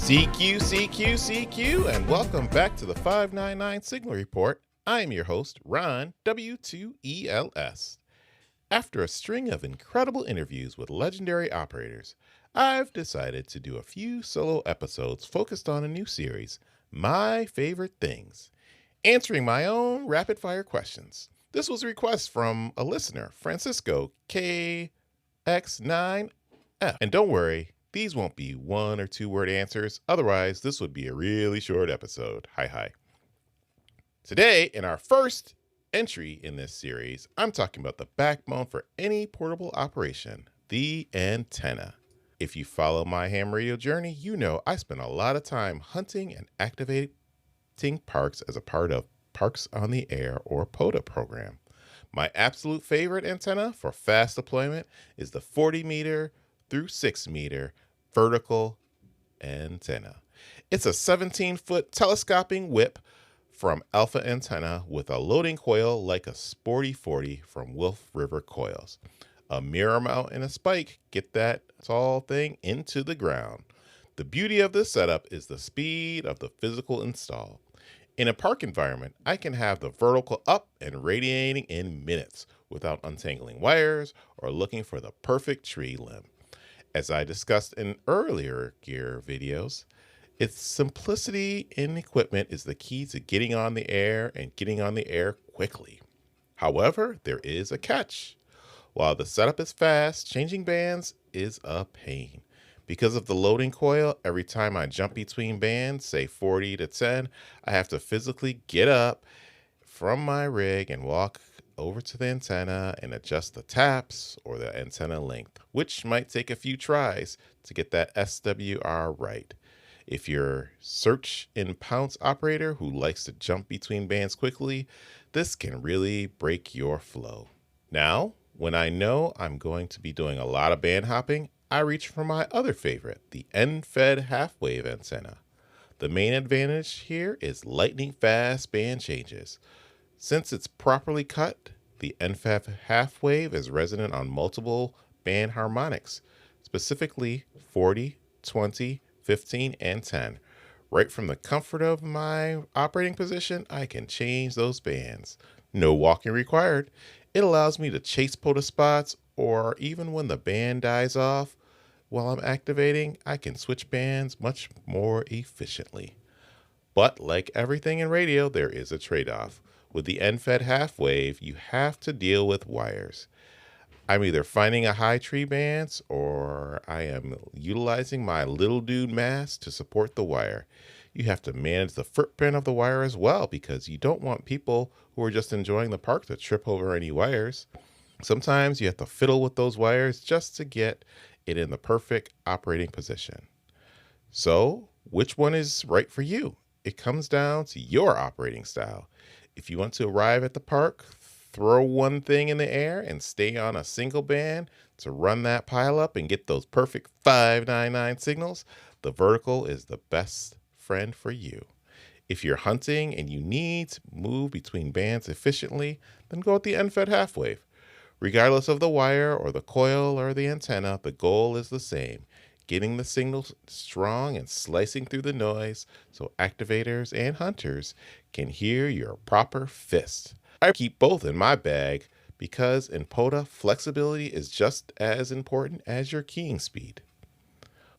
CQ, and welcome back to the 599 Signal Report. I am your host, Ron, W2ELS. After a string of incredible interviews with legendary operators, I've decided to do a few solo episodes focused on a new series, My Favorite Things, answering my own rapid-fire questions. This was a request from a listener, Francisco KX9F. And don't worry, these won't be 1 or 2 word answers. Otherwise, this would be a really short episode. Hi. Today, in our first entry in this series, I'm talking about the backbone for any portable operation, the antenna. If you follow my ham radio journey, you know I spend a lot of time hunting and activating parks as a part of Parks on the Air or POTA program. My absolute favorite antenna for fast deployment is the 40 meter through 6 meter vertical antenna. It's a 17-foot telescoping whip from Alpha Antenna with a loading coil like a Sporty 40 from Wolf River Coils. A mirror mount and a spike get that tall thing into the ground. The beauty of this setup is the speed of the physical install. In a park environment, I can have the vertical up and radiating in minutes without untangling wires or looking for the perfect tree limb. As I discussed in earlier gear videos, its simplicity in equipment is the key to getting on the air and getting on the air quickly. However, there is a catch. While the setup is fast, changing bands is a pain. Because of the loading coil, every time I jump between bands, say 40 to 10, I have to physically get up from my rig and walk over to the antenna and adjust the taps or the antenna length, which might take a few tries to get that SWR right. If you're search and pounce operator who likes to jump between bands quickly, this can really break your flow. Now, when I know I'm going to be doing a lot of band hopping, I reach for my other favorite, the end-fed half-wave antenna. The main advantage here is lightning fast band changes. Since it's properly cut, the end-fed half-wave is resonant on multiple band harmonics, specifically 40, 20, 15, and 10. Right from the comfort of my operating position, I can change those bands. No walking required. It allows me to chase POTA spots, or even when the band dies off while I'm activating, I can switch bands much more efficiently. But like everything in radio, there is a trade-off. With the end-fed half-wave, you have to deal with wires. I'm either finding a high tree bands or I am utilizing my little dude mast to support the wire. You have to manage the footprint of the wire as well because you don't want people who are just enjoying the park to trip over any wires. Sometimes you have to fiddle with those wires just to get it in the perfect operating position. So, which one is right for you? It comes down to your operating style. If you want to arrive at the park, throw one thing in the air and stay on a single band to run that pile up and get those perfect 599 signals, the vertical is the best friend for you. If you're hunting and you need to move between bands efficiently, then go with the end-fed half-wave. Regardless of the wire or the coil or the antenna, the goal is the same. Getting the signal strong and slicing through the noise so activators and hunters can hear your proper fist. I keep both in my bag because in POTA, flexibility is just as important as your keying speed.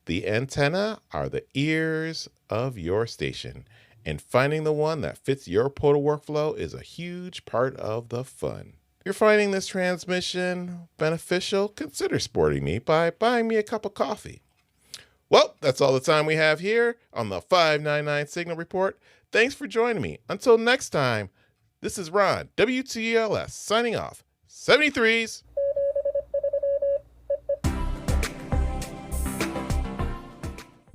The antenna are the ears of your station, and finding the one that fits your POTA workflow is a huge part of the fun. If you're finding this transmission beneficial, consider supporting me by buying me a cup of coffee. Well, that's all the time we have here on the 599 Signal Report. Thanks for joining me. Until next time, this is Ron, W2ELS, signing off. 73s.